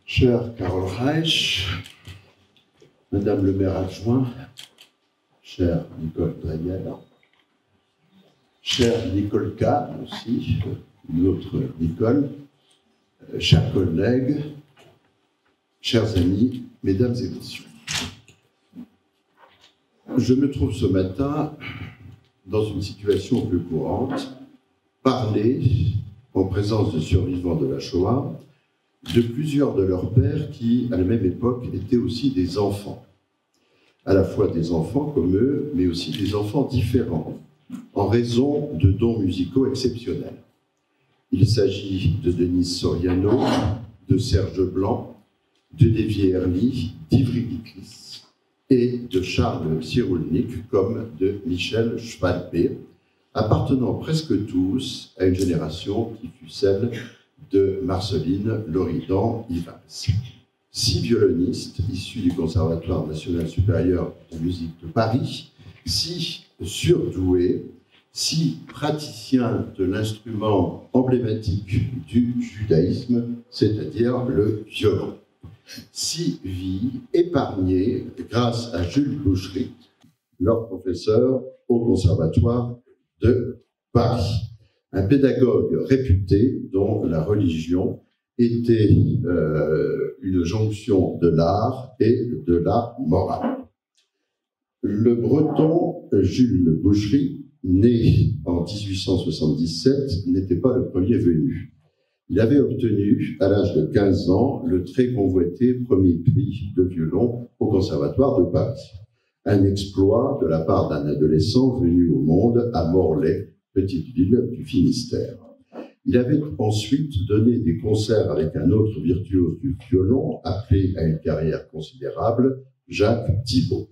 Cher Carole Reich, Madame le maire adjoint, chère Nicole Dreyel, chère Nicole Kahn aussi, une autre Nicole, chers collègues, chers amis, mesdames et messieurs. Je me trouve ce matin dans une situation peu courante, parler en présence de survivants de la Shoah, de plusieurs de leurs pères qui, à la même époque, étaient aussi des enfants. À la fois des enfants comme eux, mais aussi des enfants différents, en raison de dons musicaux exceptionnels. Il s'agit de Denise Soriano, de Serge Blanc, de Davy Herly, d'Ivry Guitlis et de Charles Cyrulnik, comme de Michel Schwalbe, appartenant presque tous à une génération qui fut celle de Marceline Loridan-Ivens. 6 violonistes issus du Conservatoire national supérieur de musique de Paris, 6 surdoués, 6 praticiens de l'instrument emblématique du judaïsme, c'est-à-dire le violon. 6 vies épargnées grâce à Jules Boucherie, leur professeur au Conservatoire de Paris. Un pédagogue réputé dont la religion était une jonction de l'art et de la morale. Le breton Jules Boucherie, né en 1877, n'était pas le premier venu. Il avait obtenu, à l'âge de 15 ans, le très convoité premier prix de violon au Conservatoire de Paris. Un exploit de la part d'un adolescent venu au monde à Morlaix, petite ville du Finistère. Il avait ensuite donné des concerts avec un autre virtuose du violon, appelé à une carrière considérable, Jacques Thibaud.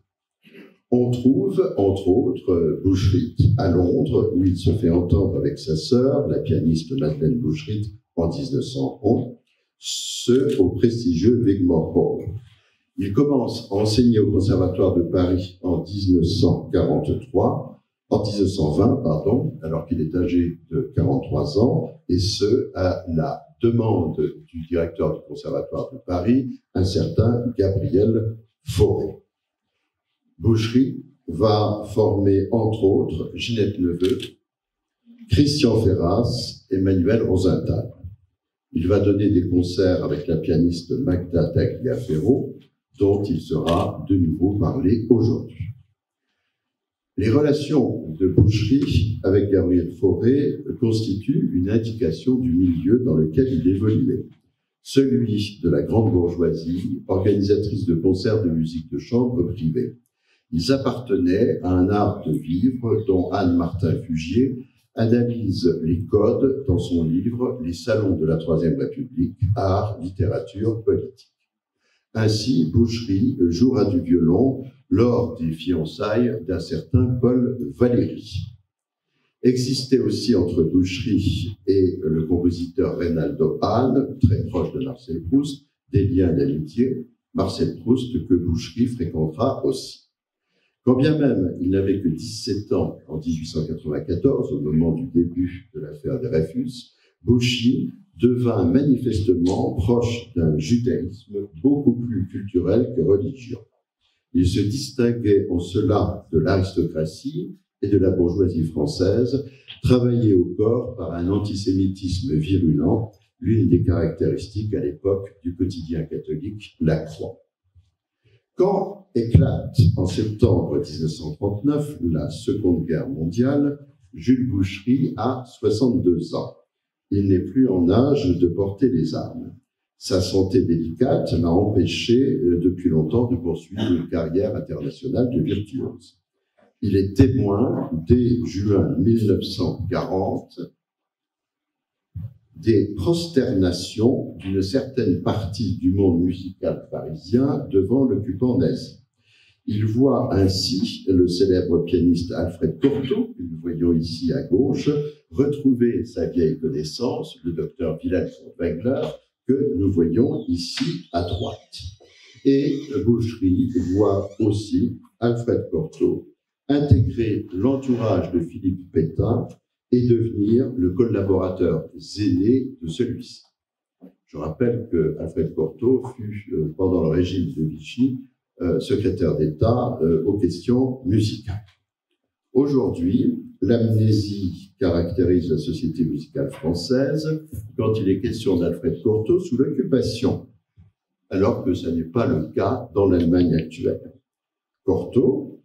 On trouve, entre autres, Boucherit à Londres, où il se fait entendre avec sa sœur, la pianiste Madeleine Boucherit, en 1911, ce au prestigieux Wigmore Hall. Il commence à enseigner au Conservatoire de Paris en 1920, pardon, alors qu'il est âgé de 43 ans, et ce, à la demande du directeur du Conservatoire de Paris, un certain Gabriel Fauré. Boucherie va former, entre autres, Ginette Neveu, Christian Ferras et Manuel Rosenthal. Il va donner des concerts avec la pianiste Magda Tagliaferro, dont il sera de nouveau parlé aujourd'hui. Les relations de Boucherie avec Gabriel Fauré constituent une indication du milieu dans lequel il évoluait, celui de la grande bourgeoisie, organisatrice de concerts de musique de chambre privée. Ils appartenaient à un art de vivre dont Anne Martin-Fugier analyse les codes dans son livre « Les salons de la Troisième République, art, littérature, politique ». Ainsi, Boucherie jouera du violon lors des fiançailles d'un certain Paul Valéry. Existait aussi entre Boucherie et le compositeur Reynaldo Hahn, très proche de Marcel Proust, des liens d'amitié, Marcel Proust que Boucherie fréquentera aussi. Quand bien même il n'avait que 17 ans en 1894, au moment du début de l'affaire Dreyfus, Boucherie devint manifestement proche d'un judaïsme beaucoup plus culturel que religieux. Il se distinguait en cela de l'aristocratie et de la bourgeoisie française, travaillé au corps par un antisémitisme virulent, l'une des caractéristiques à l'époque du quotidien catholique La Croix. Quand éclate en septembre 1939 la Seconde Guerre mondiale, Jules Boucherie a 62 ans. Il n'est plus en âge de porter les armes. Sa santé délicate l'a empêché depuis longtemps de poursuivre une carrière internationale de virtuose. Il est témoin, dès juin 1940, des prosternations d'une certaine partie du monde musical parisien devant l'occupant nazi. Il voit ainsi le célèbre pianiste Alfred Cortot, que nous voyons ici à gauche, retrouver sa vieille connaissance, le docteur Wilhelm von Wengler, que nous voyons ici à droite. Et Boucherie voit aussi Alfred Cortot intégrer l'entourage de Philippe Pétain et devenir le collaborateur zélé de celui-ci. Je rappelle que Alfred Cortot fut, pendant le régime de Vichy, secrétaire d'État aux questions musicales. Aujourd'hui, l'amnésie caractérise la société musicale française quand il est question d'Alfred Cortot sous l'occupation, alors que ce n'est pas le cas dans l'Allemagne actuelle. Cortot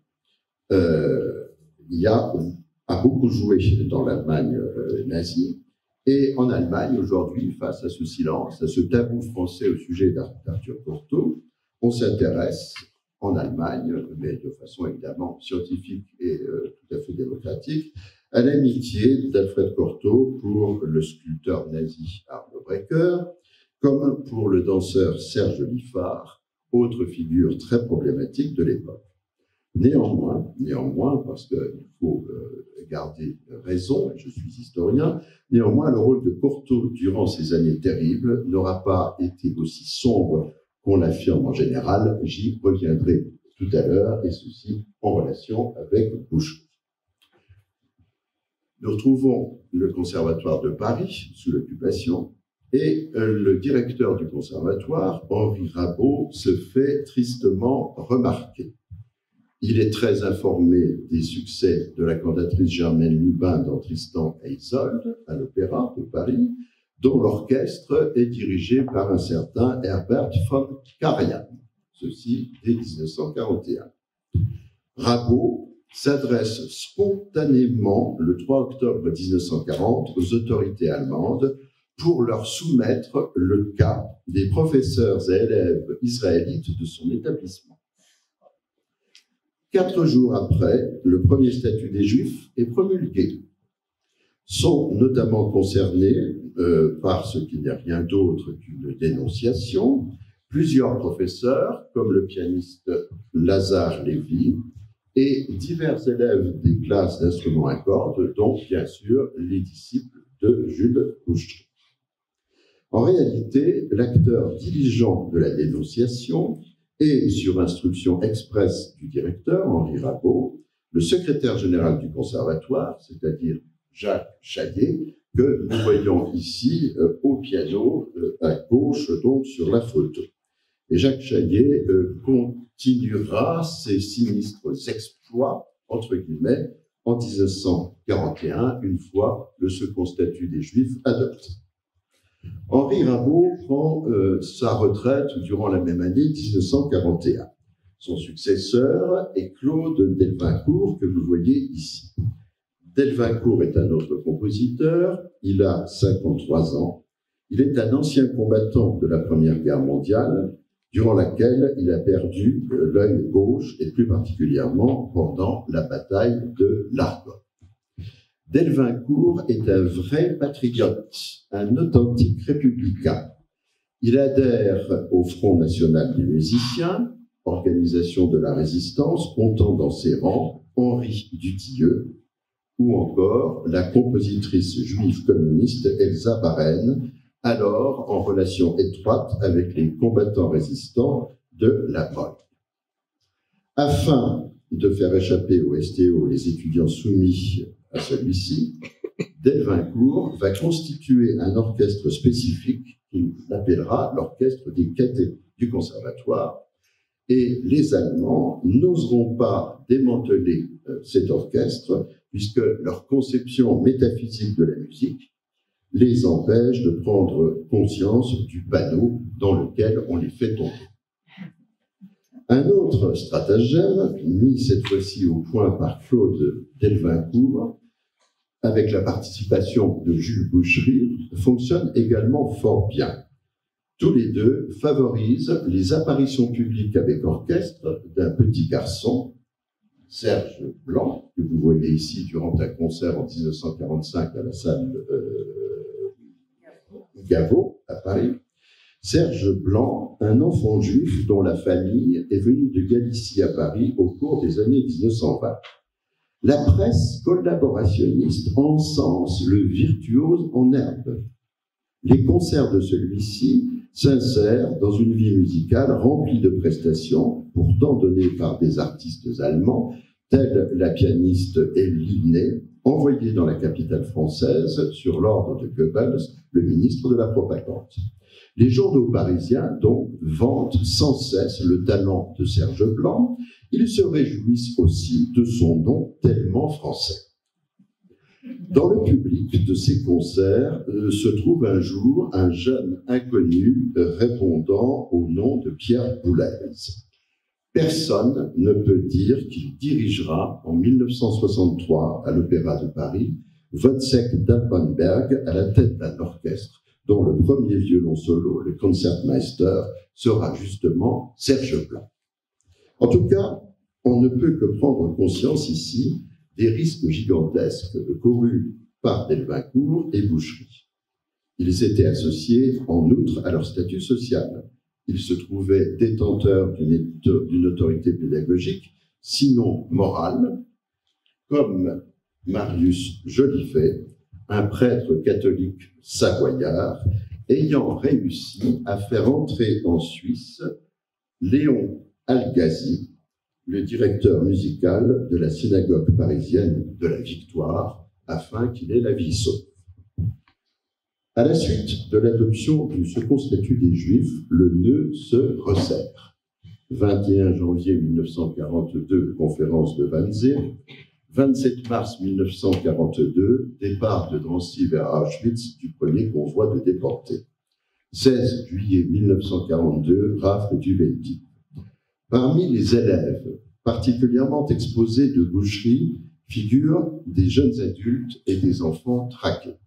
a beaucoup joué dans l'Allemagne nazie, et en Allemagne, aujourd'hui, face à ce silence, à ce tabou français au sujet d'Arthur Cortot, on s'intéresse en Allemagne, mais de façon évidemment scientifique et tout à fait démocratique, à l'amitié d'Alfred Cortot pour le sculpteur nazi Arno Breker, comme pour le danseur Serge Liffard, autre figure très problématique de l'époque. Néanmoins, parce qu'il faut garder raison, et je suis historien, néanmoins, le rôle de Cortot durant ces années terribles n'aura pas été aussi sombre qu'on l'affirme en général. J'y reviendrai tout à l'heure, et ceci en relation avec Boucher. Nous retrouvons le Conservatoire de Paris sous l'occupation, et le directeur du Conservatoire, Henri Rabault, se fait tristement remarquer. Il est très informé des succès de la cantatrice Germaine Lubin dans Tristan et Isolde, à l'Opéra de Paris, dont l'orchestre est dirigé par un certain Herbert von Karajan, ceci dès 1941. Rabault s'adresse spontanément le 3 octobre 1940 aux autorités allemandes pour leur soumettre le cas des professeurs et élèves israélites de son établissement. 4 jours après, le premier statut des Juifs est promulgué. Sont notamment concernés, par ce qui n'est rien d'autre qu'une dénonciation, plusieurs professeurs, comme le pianiste Lazare Lévy, et divers élèves des classes d'instruments à cordes, dont bien sûr les disciples de Jules Boucher. En réalité, l'acteur diligent de la dénonciation et sur instruction expresse du directeur, Henri Rabault, le secrétaire général du Conservatoire, c'est-à-dire Jacques Chaillet, que nous voyons ici au piano, à gauche, donc sur la photo. Et Jacques Chaillet continuera ses sinistres exploits, entre guillemets, en 1941, une fois le second statut des Juifs adopté. Henri Rabault prend sa retraite durant la même année, 1941. Son successeur est Claude Delvincourt, que vous voyez ici. Delvincourt est un autre compositeur, il a 53 ans. Il est un ancien combattant de la Première Guerre mondiale, durant laquelle il a perdu l'œil gauche, et plus particulièrement pendant la bataille de l'Argonne. Delvincourt est un vrai patriote, un authentique républicain. Il adhère au Front national des musiciens, organisation de la résistance, comptant dans ses rangs Henri Dutilleux, ou encore la compositrice juive communiste Elsa Barren, alors en relation étroite avec les combattants résistants de la Pologne. Afin de faire échapper au STO les étudiants soumis à celui-ci, Delvincourt va constituer un orchestre spécifique qu'il appellera l'orchestre des cadets du Conservatoire, et les Allemands n'oseront pas démanteler cet orchestre puisque leur conception métaphysique de la musique les empêche de prendre conscience du panneau dans lequel on les fait tomber. Un autre stratagème, mis cette fois-ci au point par Claude Delvincourt, avec la participation de Jules Boucherie, fonctionne également fort bien. Tous les deux favorisent les apparitions publiques avec orchestre d'un petit garçon, Serge Blanc, que vous voyez ici durant un concert en 1945 à la salle Gaveau, à Paris. Serge Blanc, un enfant juif dont la famille est venue de Galicie à Paris au cours des années 1920. La presse collaborationniste encense le virtuose en herbe. Les concerts de celui-ci s'insèrent dans une vie musicale remplie de prestations, pourtant données par des artistes allemands, tels la pianiste Ellie Ney, envoyé dans la capitale française sur l'ordre de Goebbels, le ministre de la Propagande. Les journaux parisiens, donc, vantent sans cesse le talent de Serge Blanc. Ils se réjouissent aussi de son nom tellement français. Dans le public de ces concerts se trouve un jour un jeune inconnu répondant au nom de Pierre Boulez. Personne ne peut dire qu'il dirigera en 1963 à l'Opéra de Paris Wojciech d'Alpenberg à la tête d'un orchestre dont le premier violon solo, le Concertmeister, sera justement Serge Blanc. En tout cas, on ne peut que prendre conscience ici des risques gigantesques courus par Delvincourt et Boucherie. Ils étaient associés en outre à leur statut social. Ils se trouvaient détenteurs d'une autorité pédagogique, sinon morale, comme Marius Jolivet, un prêtre catholique savoyard, ayant réussi à faire entrer en Suisse Léon Algazi, le directeur musical de la synagogue parisienne de la Victoire, afin qu'il ait la vie sauve. À la suite de l'adoption du second statut des Juifs, le nœud se resserre. 21 janvier 1942, conférence de Wannsee. 27 mars 1942, départ de Drancy vers Auschwitz du premier convoi de déportés. 16 juillet 1942, rafle du Veldiv. Parmi les élèves particulièrement exposés de Boucherie figurent des jeunes adultes et des enfants traqués.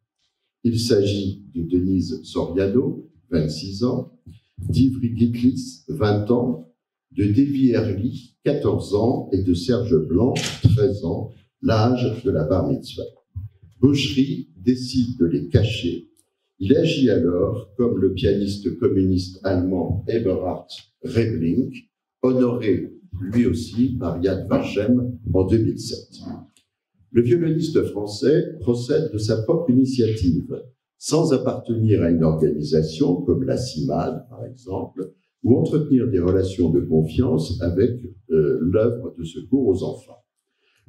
Il s'agit de Denise Soriano, 26 ans, d'Ivry Gitlis, 20 ans, de Davy Herli, 14 ans, et de Serge Blanc, 13 ans, l'âge de la bar mitzvah. Boucherie décide de les cacher. Il agit alors comme le pianiste communiste allemand Eberhard Rebling, honoré lui aussi par Yad Vashem en 2007. Le violoniste français procède de sa propre initiative, sans appartenir à une organisation comme la CIMAD, par exemple, ou entretenir des relations de confiance avec l'œuvre de secours aux enfants.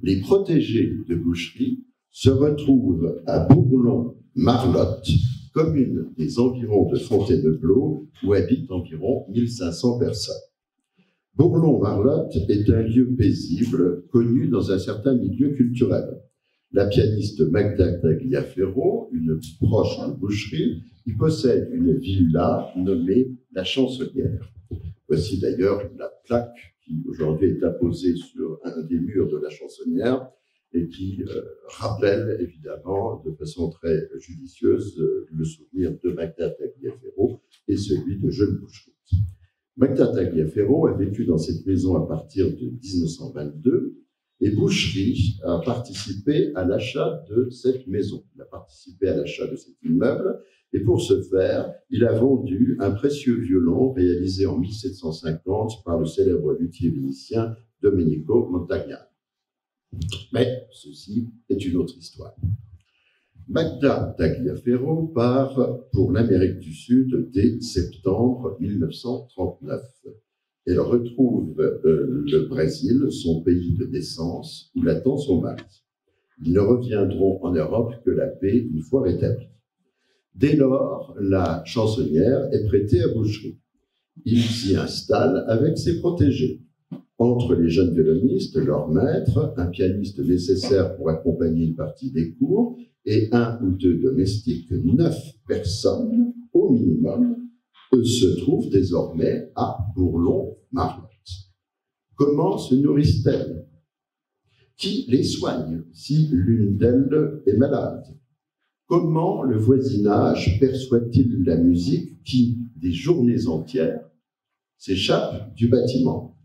Les protégés de Boucherie se retrouvent à Bourlon-Marlotte, commune des environs de Fontainebleau, où habitent environ 1500 personnes. Bourlon-Marlotte est un lieu paisible, connu dans un certain milieu culturel. La pianiste Magda Tagliaferro, une proche de Boucherie, y possède une villa nommée La Chansonnière. Voici d'ailleurs la plaque qui aujourd'hui est apposée sur un des murs de La Chansonnière et qui rappelle évidemment de façon très judicieuse le souvenir de Magda Tagliaferro et celui de Jeune Boucherie. Magda Tagliaferro a vécu dans cette maison à partir de 1922 et Boucherie a participé à l'achat de cette maison. Il a participé à l'achat de cet immeuble et pour ce faire, il a vendu un précieux violon réalisé en 1750 par le célèbre luthier vénitien Domenico Montagnani. Mais ceci est une autre histoire. Magda Tagliaferro part pour l'Amérique du Sud dès septembre 1939. Elle retrouve le Brésil, son pays de naissance, où l'attend son mari. Ils ne reviendront en Europe que la paix une fois rétablie. Dès lors, la chansonnière est prêtée à Boucherie. Il s'y installe avec ses protégés. Entre les jeunes violonistes, leur maître, un pianiste nécessaire pour accompagner une partie des cours, et un ou deux domestiques, 9 personnes au minimum, se trouvent désormais à Bourlon-Marlotte. Comment se nourrissent-elles? Qui les soigne si l'une d'elles est malade? Comment le voisinage perçoit-il la musique qui, des journées entières, s'échappe du bâtiment?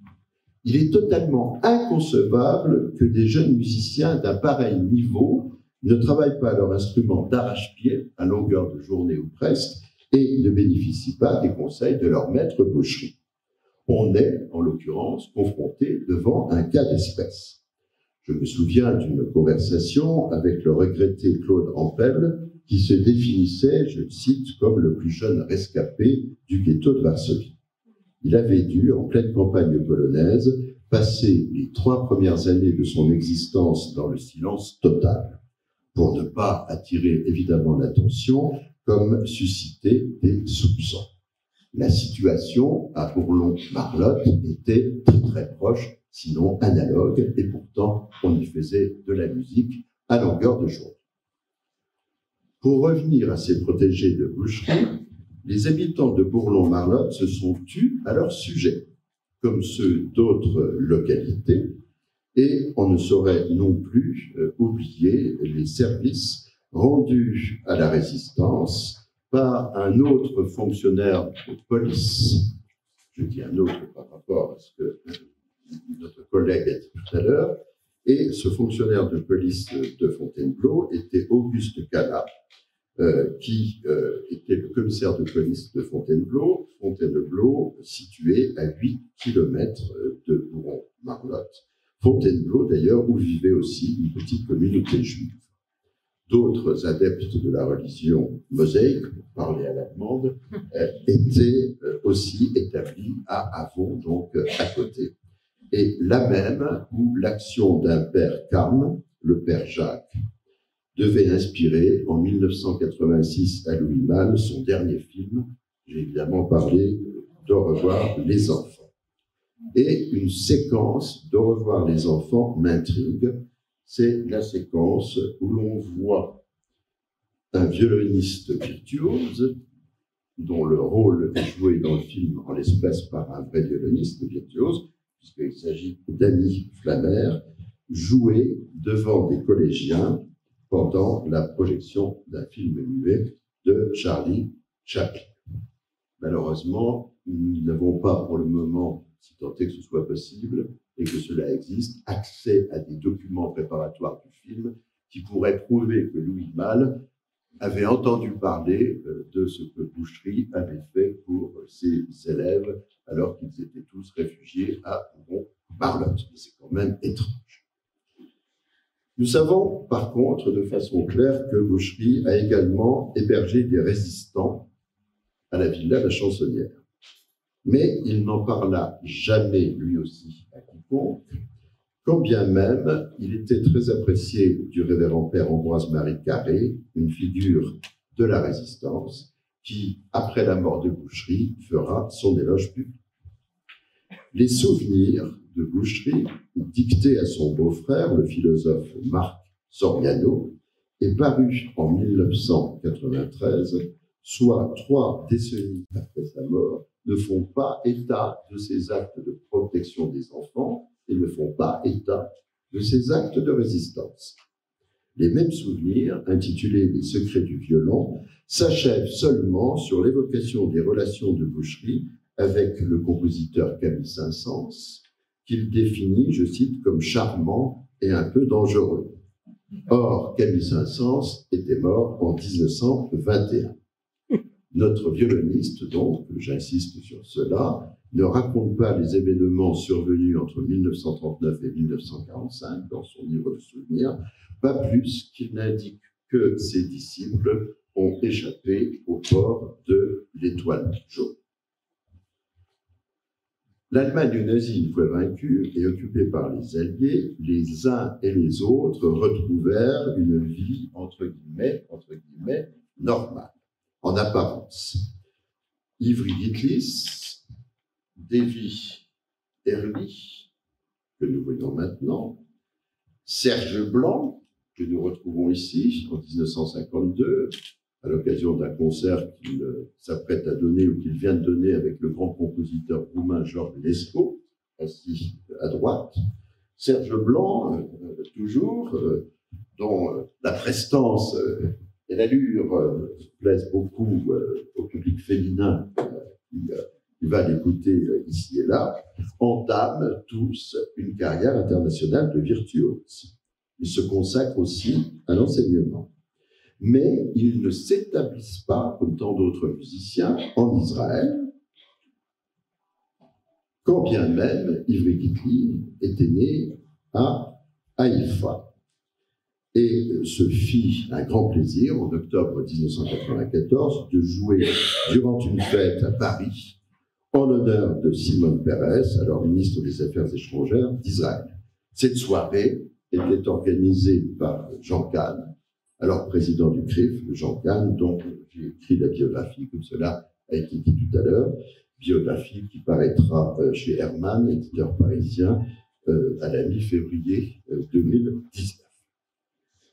Il est totalement inconcevable que des jeunes musiciens d'un pareil niveau ne travaillent pas leur instrument d'arrache-pied à longueur de journée ou presque et ne bénéficient pas des conseils de leur maître Boucherie. On est, en l'occurrence, confronté devant un cas d'espèce. Je me souviens d'une conversation avec le regretté Claude Ampel, qui se définissait, je le cite, comme le plus jeune rescapé du ghetto de Varsovie. Il avait dû, en pleine campagne polonaise, passer les 3 premières années de son existence dans le silence total. pour ne pas attirer évidemment l'attention, comme susciter des soupçons. La situation à Bourlon-Marlotte était très très proche, sinon analogue, et pourtant on y faisait de la musique à longueur de journée. Pour revenir à ces protégés de boucherie, les habitants de Bourlon-Marlotte se sont tus à leur sujet, comme ceux d'autres localités, et on ne saurait non plus oublier les services rendus à la résistance par un autre fonctionnaire de police. Je dis un autre par rapport à ce que notre collègue a dit tout à l'heure, et ce fonctionnaire de police de Fontainebleau était Auguste Cala, qui était le commissaire de police de Fontainebleau, situé à 8 km de Bourlon-Marlotte. Fontainebleau, d'ailleurs, où vivait aussi une petite communauté juive. D'autres adeptes de la religion mosaïque, pour parler à l'allemande, étaient aussi établis à Avon, donc à côté. Et là même où l'action d'un père Carme, le père Jacques, devait inspirer en 1986 à Louis Malle son dernier film. J'ai évidemment parlé d'Au revoir les enfants. Et une séquence d'Au revoir les enfants m'intrigue. C'est la séquence où l'on voit un violoniste virtuose, dont le rôle est joué dans le film en l'espèce par un vrai violoniste virtuose, puisqu'il s'agit d'Annie Flammer, jouer devant des collégiens pendant la projection d'un film muet de Charlie Chaplin. Malheureusement, nous n'avons pas pour le moment, si tant est que ce soit possible, et que cela existe, accès à des documents préparatoires du film qui pourraient prouver que Louis Malle avait entendu parler de ce que Boucherie avait fait pour ses élèves alors qu'ils étaient tous réfugiés à Bourlon-Marlotte. C'est quand même étrange. Nous savons par contre de façon claire que Boucherie a également hébergé des résistants à la villa La Chansonnière. Mais il n'en parla jamais, lui aussi, à quiconque, quand bien même il était très apprécié du révérend père Ambroise-Marie Carré, une figure de la résistance, qui, après la mort de Boucherie, fera son éloge public. Les souvenirs de Boucherie, dictés à son beau-frère, le philosophe Marc Soriano, est paru en 1993, soit 3 décennies après sa mort, ne font pas état de ces actes de protection des enfants et ne font pas état de ces actes de résistance. Les mêmes souvenirs, intitulés « Les secrets du violon », s'achèvent seulement sur l'évocation des relations de Boucherie avec le compositeur Camille Saint-Saëns, qu'il définit, je cite, comme charmant et un peu dangereux. Or, Camille Saint-Saëns était mort en 1921. Notre violoniste, donc, j'insiste sur cela, ne raconte pas les événements survenus entre 1939 et 1945 dans son livre de souvenirs, pas plus qu'il n'indique que ses disciples ont échappé au port de l'Étoile jaune. L'Allemagne nazie, une fois vaincue et occupée par les Alliés, les uns et les autres retrouvèrent une vie, entre guillemets, normale, en apparence. Ivry Gitlis, Davy Ehrlich, que nous voyons maintenant, Serge Blanc, que nous retrouvons ici en 1952, à l'occasion d'un concert qu'il s'apprête à donner ou qu'il vient de donner avec le grand compositeur roumain Georges Lescaut, assis à droite. Serge Blanc, toujours, dont la prestance et l'allure plaisent beaucoup au public féminin qui va l'écouter ici et là, entament tous une carrière internationale de virtuose. Ils se consacrent aussi à l'enseignement. Mais ils ne s'établissent pas, comme tant d'autres musiciens, en Israël, quand bien même Ivry Gitlis était né à Haïfa. Et se fit un grand plaisir, en octobre 1994, de jouer durant une fête à Paris, en l'honneur de Simone Peres, alors ministre des Affaires étrangères d'Israël. Cette soirée était organisée par Jean Kahn, alors président du CRIF, Jean Kahn, dont j'ai écrit la biographie, comme cela a été dit tout à l'heure, biographie qui paraîtra chez Hermann, éditeur parisien, à la mi-février 2019.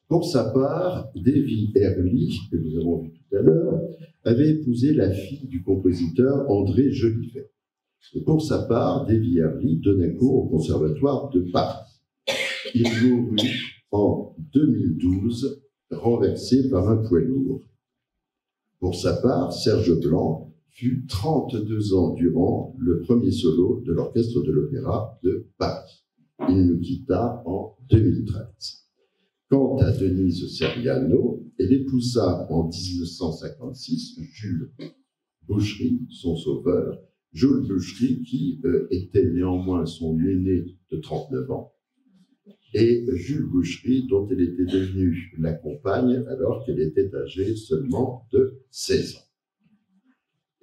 Pour sa part, Davy Herly, que nous avons vu tout à l'heure, avait épousé la fille du compositeur André Jolivet. Et pour sa part, Davy Herly donnait cours au Conservatoire de Paris. Il mourut en 2012, renversé par un poids lourd. Pour sa part, Serge Blanc fut 32 ans durant le premier solo de l'Orchestre de l'Opéra de Paris. Il nous quitta en 2013. Quant à Denise Soriano, elle épousa en 1956 Jules Boucherie, son sauveur, Jules Boucherie qui était néanmoins son aîné de 39 ans, et Jules Boucherie dont elle était devenue la compagne alors qu'elle était âgée seulement de 16 ans.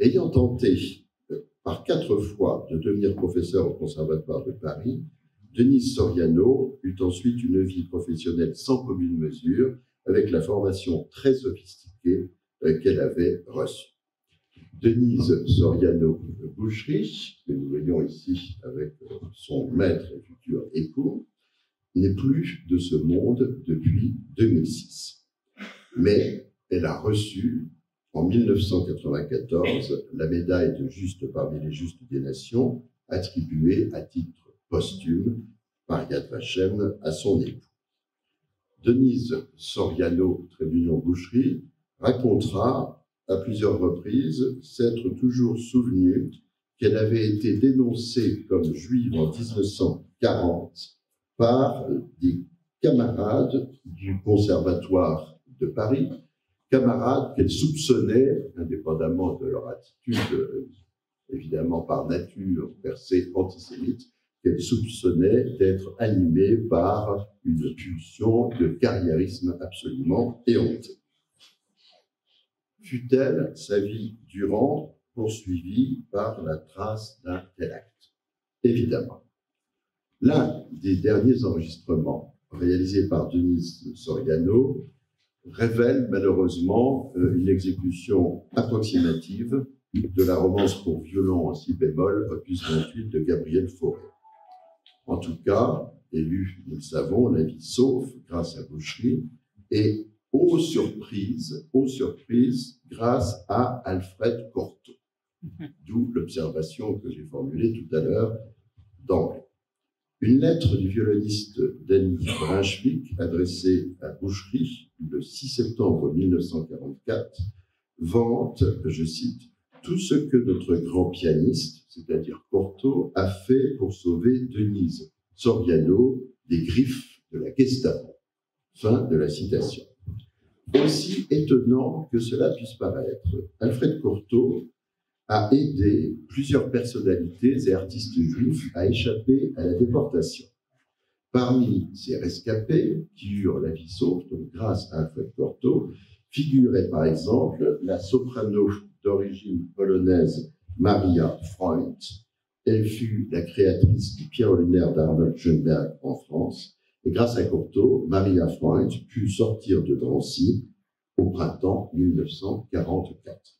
Ayant tenté par 4 fois de devenir professeur au Conservatoire de Paris, Denise Soriano eut ensuite une vie professionnelle sans commune mesure avec la formation très sophistiquée qu'elle avait reçue. Denise Soriano-Boucherie, que nous voyons ici avec son maître et futur époux, n'est plus de ce monde depuis 2006. Mais elle a reçu en 1994 la médaille de Juste parmi les justes des nations, attribuée à titre posthume par Yad Vashem à son époux. Denise Soriano-Boucherie racontera à plusieurs reprises s'être toujours souvenue qu'elle avait été dénoncée comme juive en 1940 par des camarades du Conservatoire de Paris, camarades qu'elle soupçonnait, indépendamment de leur attitude, évidemment par nature percée antisémite, qu'elle soupçonnait d'être animée par une pulsion de carriérisme absolument éhontée. Fut-elle, sa vie durant, poursuivie par la trace d'un tel acte? Évidemment. L'un des derniers enregistrements réalisés par Denise Soriano révèle malheureusement une exécution approximative de la romance pour violon en si bémol, opus 28 de Gabriel Fauré. En tout cas, élu, nous le savons, la vie sauf grâce à Boucherie et aux surprises, grâce à Alfred Cortot. D'où l'observation que j'ai formulée tout à l'heure d'emblée. Une lettre du violoniste Danny Brunswick adressée à Boucherie le 6 septembre 1944 vante, je cite, « tout ce que notre grand pianiste, c'est-à-dire Cortot, a fait pour sauver Denise Soriano des griffes de la Gestapo. » Fin de la citation. Aussi étonnant que cela puisse paraître, Alfred Cortot a aidé plusieurs personnalités et artistes juifs à échapper à la déportation. Parmi ces rescapés, qui eurent la vie sauve, donc grâce à Alfred Cortot, figurait par exemple la soprano d'origine polonaise Maria Freund. Elle fut la créatrice du piano lunaire d'Arnold Schoenberg en France, et grâce à Cortot, Maria Freund put sortir de Drancy au printemps 1944.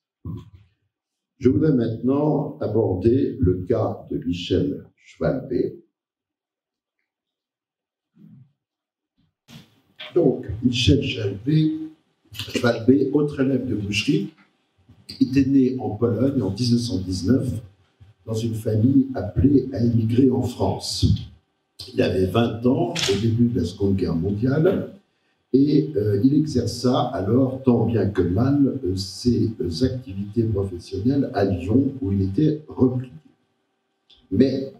Je voudrais maintenant aborder le cas de Michel Schwalbe. Donc, Michel Schwalbe, autre élève de Boucherie, était né en Pologne en 1919 dans une famille appelée à émigrer en France. Il avait 20 ans au début de la Seconde Guerre mondiale et il exerça alors tant bien que mal ses activités professionnelles à Lyon où il était replié. Mais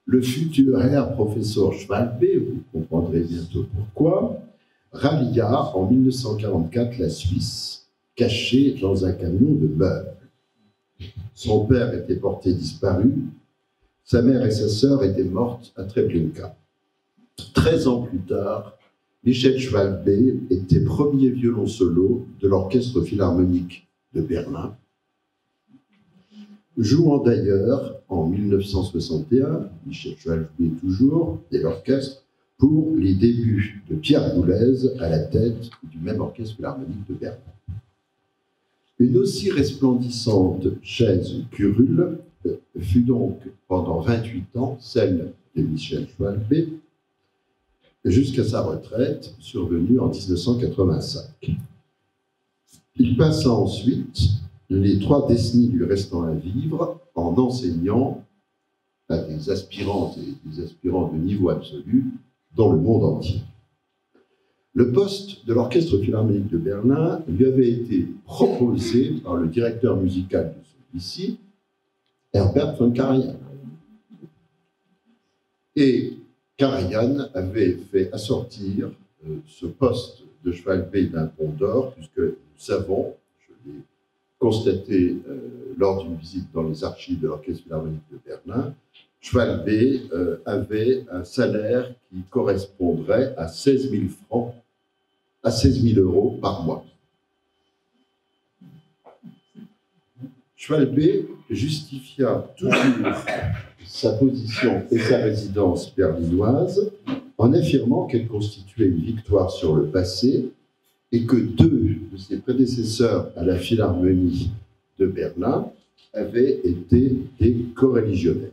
le futur professeur Schwalbe, vous comprendrez bientôt pourquoi, rallia en 1944 la Suisse, caché dans un camion de meubles. Son père était porté disparu, sa mère et sa sœur étaient mortes à Treblinka. 13 ans plus tard, Michel Schwalbe était premier violon solo de l'Orchestre philharmonique de Berlin, jouant d'ailleurs en 1961, Michel Schwalbe toujours, et l'orchestre, pour les débuts de Pierre Boulez à la tête du même orchestre philharmonique de Berlin. Une aussi resplendissante chaise curule fut donc pendant 28 ans celle de Michel Schwalbe, jusqu'à sa retraite survenue en 1985. Il passa ensuite les 3 décennies lui restant à vivre en enseignant à des aspirantes et des aspirants de niveau absolu dans le monde entier. Le poste de l'Orchestre philharmonique de Berlin lui avait été proposé par le directeur musical de celui-ci, Herbert von Karajan. Et Karajan avait fait assortir ce poste de Schwalbe d'un pont d'or, puisque nous savons, je l'ai constaté lors d'une visite dans les archives de l'Orchestre philharmonique de Berlin, Schwalbe avait un salaire qui correspondrait à 16 000 francs, à 16 000 euros par mois. Schwalbe justifia toujours sa position et sa résidence berlinoise en affirmant qu'elle constituait une victoire sur le passé et que 2 de ses prédécesseurs à la Philharmonie de Berlin avaient été des coreligionnaires.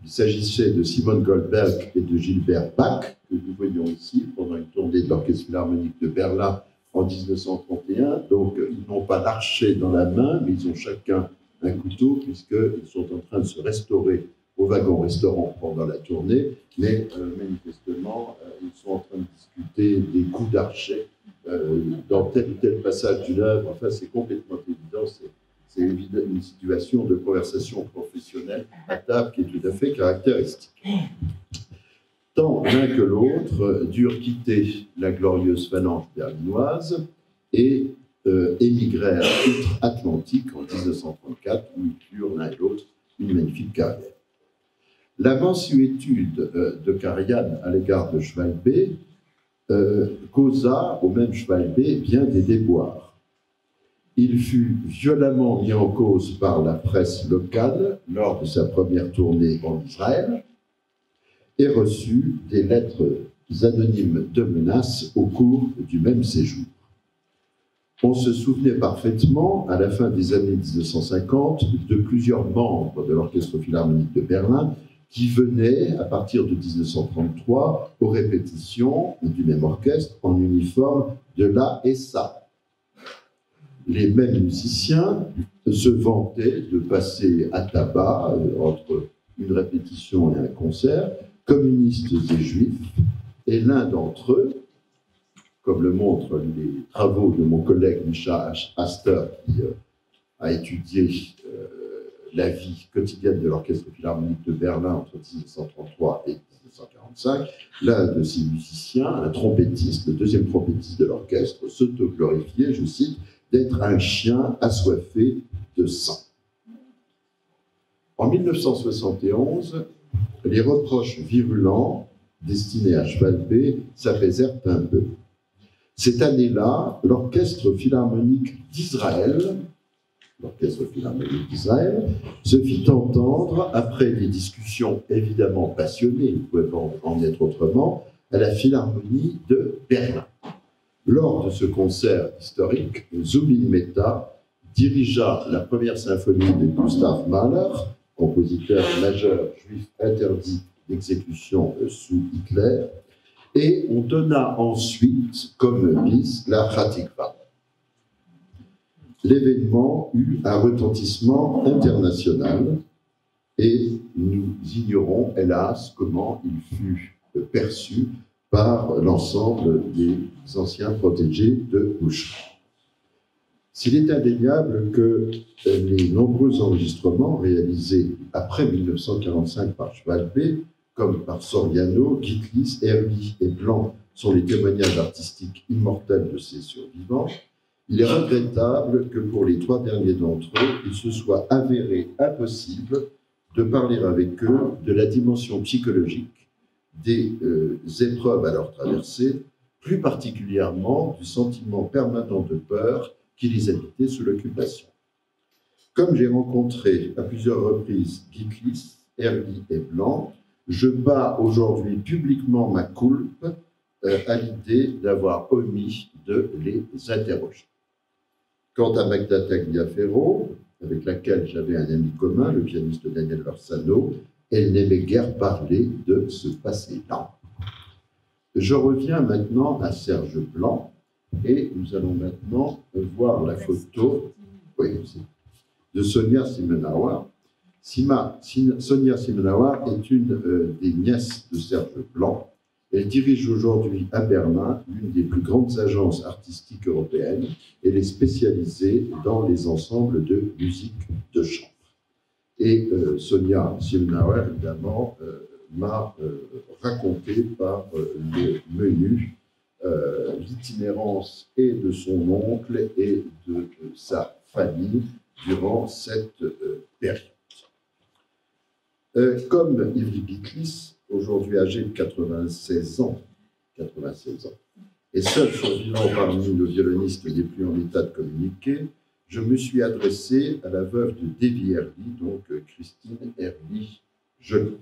Il s'agissait de Simon Goldberg et de Gilbert Bach, que nous voyons ici pendant une tournée de l'Orchestre philharmonique de Berlin en 1931. Donc, ils n'ont pas l'archet dans la main, mais ils ont chacun un couteau, puisqu'ils sont en train de se restaurer au wagon-restaurant pendant la tournée. Mais manifestement, ils sont en train de discuter des coups d'archet dans tel ou tel passage d'une œuvre. Enfin, c'est complètement évident. C'est une situation de conversation professionnelle à table qui est tout à fait caractéristique. Tant l'un que l'autre durent quitter la glorieuse phalange berlinoise et émigrèrent outre-Atlantique en 1934, où ils eurent l'un et l'autre une magnifique carrière. La mansuétude de Karajan à l'égard de Schwalbe causa au même Schwalbe bien des déboires. Il fut violemment mis en cause par la presse locale lors de sa première tournée en Israël et reçut des lettres anonymes de menaces au cours du même séjour. On se souvenait parfaitement, à la fin des années 1950, de plusieurs membres de l'Orchestre philharmonique de Berlin qui venaient, à partir de 1933, aux répétitions du même orchestre en uniforme de l'ASA. Les mêmes musiciens se vantaient de passer à tabac entre une répétition et un concert, communistes et juifs, et l'un d'entre eux, comme le montrent les travaux de mon collègue Micha Aster, qui a étudié la vie quotidienne de l'Orchestre philharmonique de Berlin entre 1933 et 1945, l'un de ces musiciens, un trompettiste, le deuxième trompettiste de l'orchestre, s'auto-glorifiait, je cite, d'être un chien assoiffé de sang. En 1971, les reproches virulents destinés à Schwalbe s'apaisèrent un peu. Cette année-là, l'Orchestre philharmonique d'Israël, se fit entendre, après des discussions évidemment passionnées, il ne pouvait pas en être autrement, à la Philharmonie de Berlin. Lors de ce concert historique, Zubin Mehta dirigea la première symphonie de Gustav Mahler, compositeur majeur juif interdit d'exécution sous Hitler, et on donna ensuite comme bis la Hatikva. L'événement eut un retentissement international et nous ignorons, hélas, comment il fut perçu par l'ensemble des anciens protégés de Bush. S'il est indéniable que les nombreux enregistrements réalisés après 1945 par Schwalbe, comme par Soriano, Gitlis, Herbie et Blanc, sont les témoignages artistiques immortels de ces survivants, il est regrettable que pour les 3 derniers d'entre eux, il se soit avéré impossible de parler avec eux de la dimension psychologique des épreuves à leur traversée, plus particulièrement du sentiment permanent de peur qui les habitait sous l'occupation. Comme j'ai rencontré à plusieurs reprises Gitlis, Herbie et Blanc, Je bats aujourd'hui publiquement ma coulpe à l'idée d'avoir omis de les interroger. Quant à Magda Tagliaferro, avec laquelle j'avais un ami commun, le pianiste Daniel Varsano, elle n'aimait guère parler de ce passé-là. Je reviens maintenant à Serge Blanc, et nous allons maintenant voir la photo de Sonia Simenauer. Sonia Simenauer est une des nièces de Serge Blanc. Elle dirige aujourd'hui à Berlin l'une des plus grandes agences artistiques européennes. Elle est spécialisée dans les ensembles de musique de chambre. Et Sonia Simenauer, évidemment, m'a raconté par le menu l'itinérance et de son oncle et de sa famille durant cette période. Comme Ivry Bitlis, aujourd'hui âgé de 96 ans, et seul survivant parmi nos violonistes les plus en état de communiquer, je me suis adressé à la veuve de Davy Herly, donc Christine Herly-Jolivet.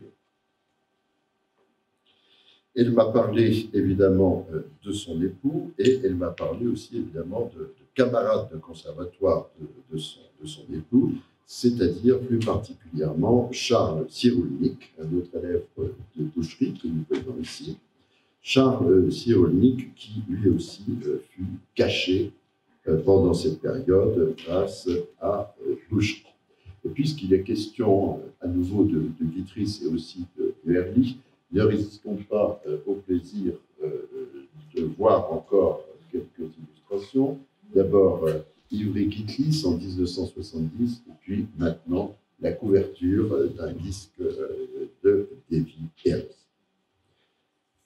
Elle m'a parlé évidemment de son époux et elle m'a parlé aussi évidemment de camarades de conservatoire de son époux, c'est-à-dire plus particulièrement Charles Cyrulnik, un autre élève de Boucherie que nous voyons ici. Charles Cyrulnik qui lui aussi fut caché pendant cette période grâce à Boucherie. Et puisqu'il est question à nouveau de Vitry et aussi de Herly, ne résistons pas au plaisir de voir encore quelques illustrations. D'abord, Ivry Bitlis en 1970, et puis maintenant la couverture d'un disque de Davy Herly.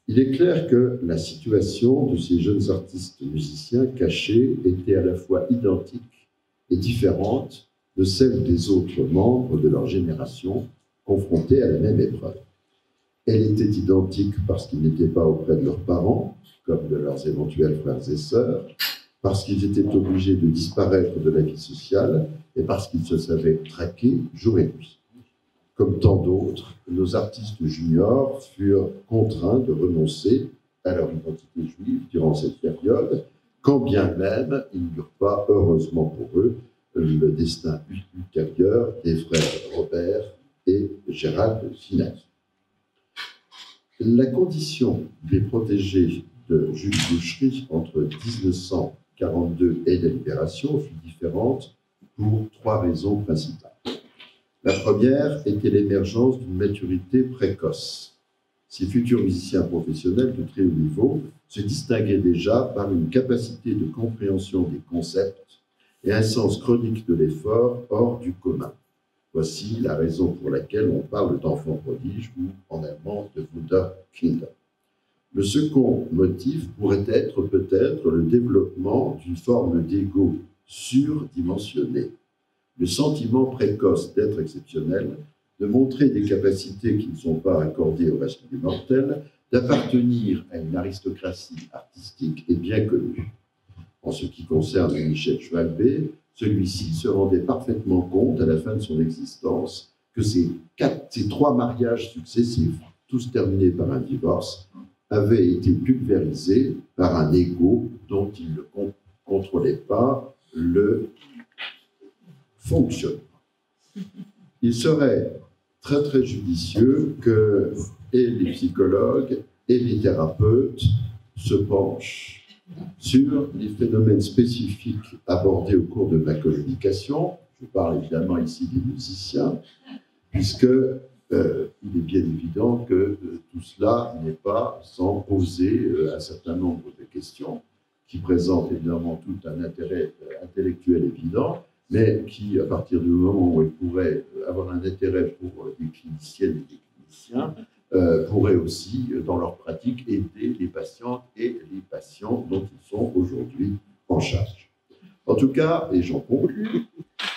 Il est clair que la situation de ces jeunes artistes musiciens cachés était à la fois identique et différente de celle des autres membres de leur génération confrontés à la même épreuve. Elle était identique parce qu'ils n'étaient pas auprès de leurs parents, comme de leurs éventuels frères et sœurs, parce qu'ils étaient obligés de disparaître de la vie sociale et parce qu'ils se savaient traqués jour et nuit. Comme tant d'autres, nos artistes juniors furent contraints de renoncer à leur identité juive durant cette période, quand bien même ils n'eurent pas, heureusement pour eux, le destin ultérieur des frères Robert et Gérald Finaz. La condition des protégés de Jules Boucherie entre 1942 et la Libération fut différente pour trois raisons principales. La première était l'émergence d'une maturité précoce. Ces futurs musiciens professionnels de très haut niveau se distinguaient déjà par une capacité de compréhension des concepts et un sens chronique de l'effort hors du commun. Voici la raison pour laquelle on parle d'enfants prodiges ou en allemand de Wunderkinder. Le second motif pourrait être peut-être le développement d'une forme d'ego surdimensionnée. Le sentiment précoce d'être exceptionnel, de montrer des capacités qui ne sont pas accordées au reste des mortels, d'appartenir à une aristocratie artistique est bien connu. En ce qui concerne Michel Schwalbe, celui-ci se rendait parfaitement compte à la fin de son existence que ces trois mariages successifs, tous terminés par un divorce, avaient été pulvérisés par un ego dont il ne contrôlait pas le fonctionnement. Il serait très très judicieux que et les psychologues et les thérapeutes se penchent sur les phénomènes spécifiques abordés au cours de ma communication. Je parle évidemment ici des musiciens, puisque il est bien évident que tout cela n'est pas sans poser un certain nombre de questions qui présentent évidemment tout un intérêt intellectuel évident, mais qui, à partir du moment où elles pourraient avoir un intérêt pour des cliniciennes et des cliniciens, pourraient aussi, dans leur pratique, aider les patientes et les patients dont ils sont aujourd'hui en charge. En tout cas, et j'en conclus,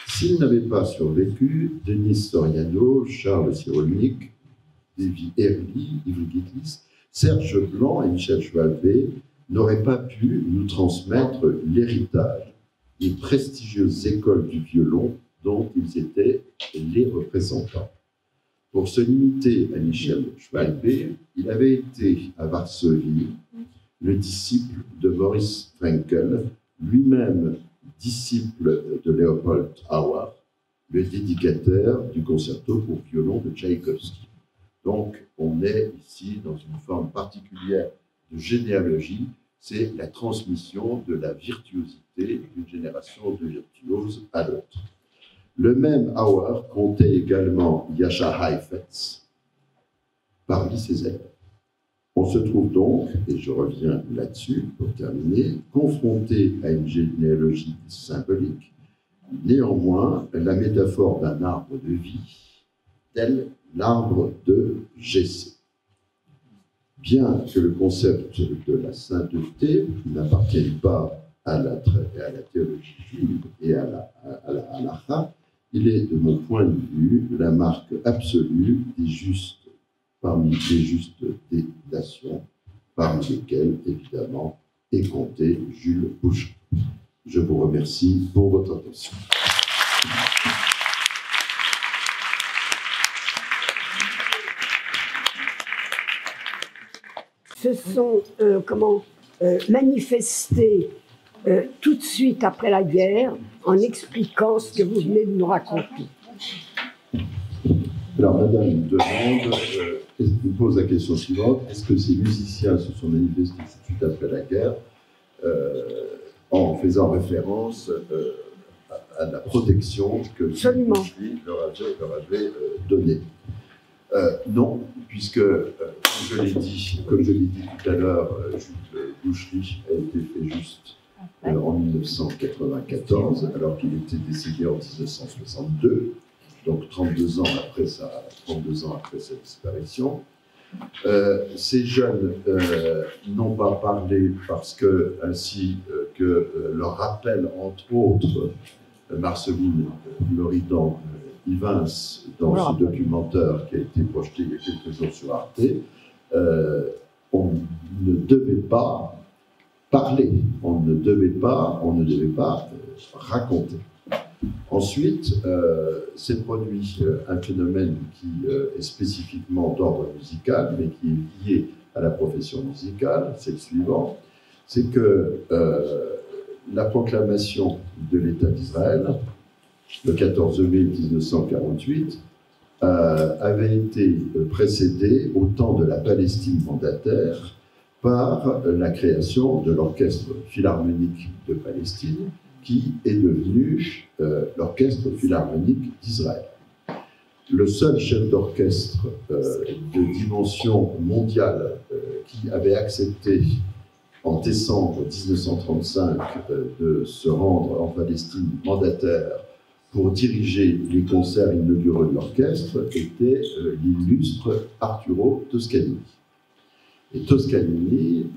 s'ils n'avaient pas survécu, Denis Soriano, Charles Cyrulnik, Davy Herly, Ivry Bitlis, Serge Blanc et Michel Schwalbe n'auraient pas pu nous transmettre l'héritage des prestigieuses écoles du violon dont ils étaient les représentants. Pour se limiter à Michel Schwalbe, il avait été à Varsovie le disciple de Maurice Frankel, lui-même disciple de Leopold Auer, le dédicataire du concerto pour violon de Tchaïkovski. Donc, on est ici dans une forme particulière de généalogie, c'est la transmission de la virtuosité d'une génération de virtuoses à l'autre. Le même Auer comptait également Jascha Heifetz parmi ses élèves. On se trouve donc, et je reviens là-dessus pour terminer, confronté à une généalogie symbolique. Néanmoins, la métaphore d'un arbre de vie, tel l'arbre de Jessé. Bien que le concept de la sainteté n'appartienne pas à la théologie juive et à la halakha, il est, de mon point de vue, la marque absolue des justes, parmi les justes des nations, parmi lesquelles, évidemment, est compté Jules Boucher. Je vous remercie pour votre attention. Se sont manifestés tout de suite après la guerre en expliquant ce que vous venez de nous raconter. Alors, madame demande, vous pose la question suivante, est-ce que ces musiciens se sont manifestés tout de suite après la guerre en faisant référence à la protection que Boucherie leur avait donnée? Non, puisque, comme je l'ai dit tout à l'heure, Jules Boucherie a été fait juste en 1994, alors qu'il était décédé en 1962, donc 32 ans après sa disparition. Ces jeunes n'ont pas parlé parce que, ainsi que leur rappel, entre autres, Marceline Loridan Ivins, dans ce documentaire qui a été projeté il y a quelques jours sur Arte, on ne devait pas parler, on ne devait pas raconter. Ensuite, s'est produit un phénomène qui est spécifiquement d'ordre musical, mais qui est lié à la profession musicale, c'est le suivant, c'est que la proclamation de l'État d'Israël, le 14 mai 1948, avait été précédée au temps de la Palestine mandataire par la création de l'Orchestre Philharmonique de Palestine, qui est devenu l'Orchestre Philharmonique d'Israël. Le seul chef d'orchestre de dimension mondiale qui avait accepté en décembre 1935 de se rendre en Palestine mandataire pour diriger les concerts inauguraux de l'orchestre était l'illustre Arturo Toscanini. Et Toscanini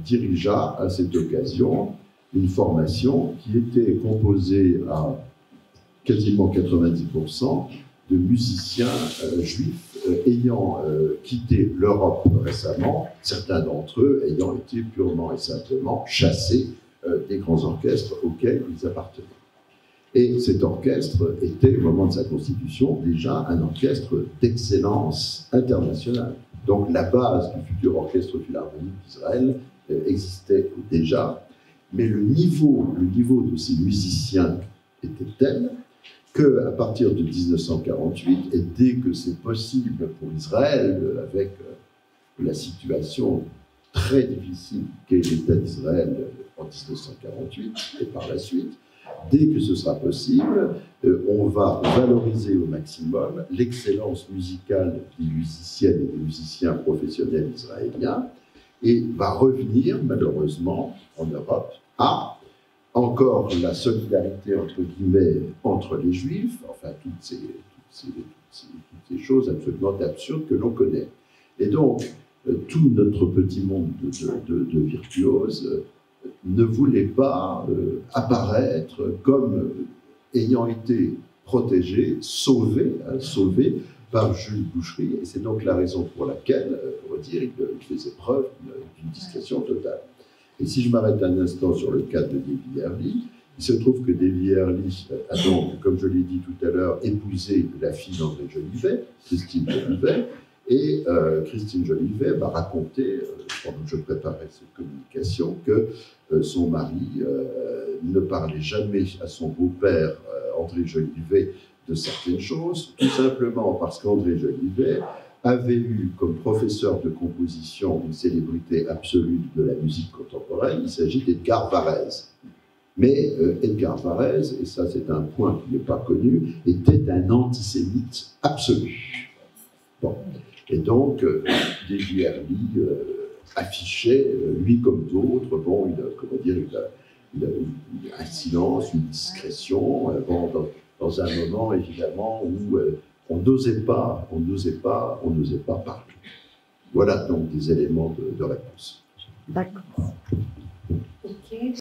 dirigea à cette occasion une formation qui était composée à quasiment 90% de musiciens juifs ayant quitté l'Europe récemment, certains d'entre eux ayant été purement et simplement chassés des grands orchestres auxquels ils appartenaient. Et cet orchestre était, au moment de sa constitution, déjà un orchestre d'excellence internationale. Donc la base du futur orchestre philharmonique d'Israël existait déjà, mais le niveau de ces musiciens était tel qu'à partir de 1948, et dès que c'est possible pour Israël, avec la situation très difficile qu'est l'État d'Israël en 1948 et par la suite, dès que ce sera possible, on va valoriser au maximum l'excellence musicale des musiciennes et des musiciens professionnels israéliens et va revenir, malheureusement, en Europe, à encore la solidarité, entre guillemets, entre les Juifs, enfin, toutes ces choses absolument absurdes que l'on connaît. Et donc, tout notre petit monde de virtuoses ne voulait pas apparaître comme ayant été protégé, sauvé par Jules Boucherie, et c'est donc la raison pour laquelle, on va dire, il faisait preuve d'une discrétion totale. Et si je m'arrête un instant sur le cas de David Hervey, Il se trouve que Davy Early a donc, comme je l'ai dit tout à l'heure, épousé la fille d'André Jolivet, Christine Jolivet, et Christine Jolivet m'a raconté, pendant que je préparais cette communication, que son mari ne parlait jamais à son beau-père, André Jolivet, de certaines choses, tout simplement parce qu'André Jolivet avait eu comme professeur de composition une célébrité absolue de la musique contemporaine. Il s'agit d'Edgar Varèse. Mais Edgar Varèse, et ça c'est un point qui n'est pas connu, était un antisémite absolu. Bon. Et donc, Davy Early affichait, lui comme d'autres, bon, un silence, une discrétion, bon, dans un moment évidemment où on n'osait pas parler. Voilà donc des éléments de réponse. D'accord.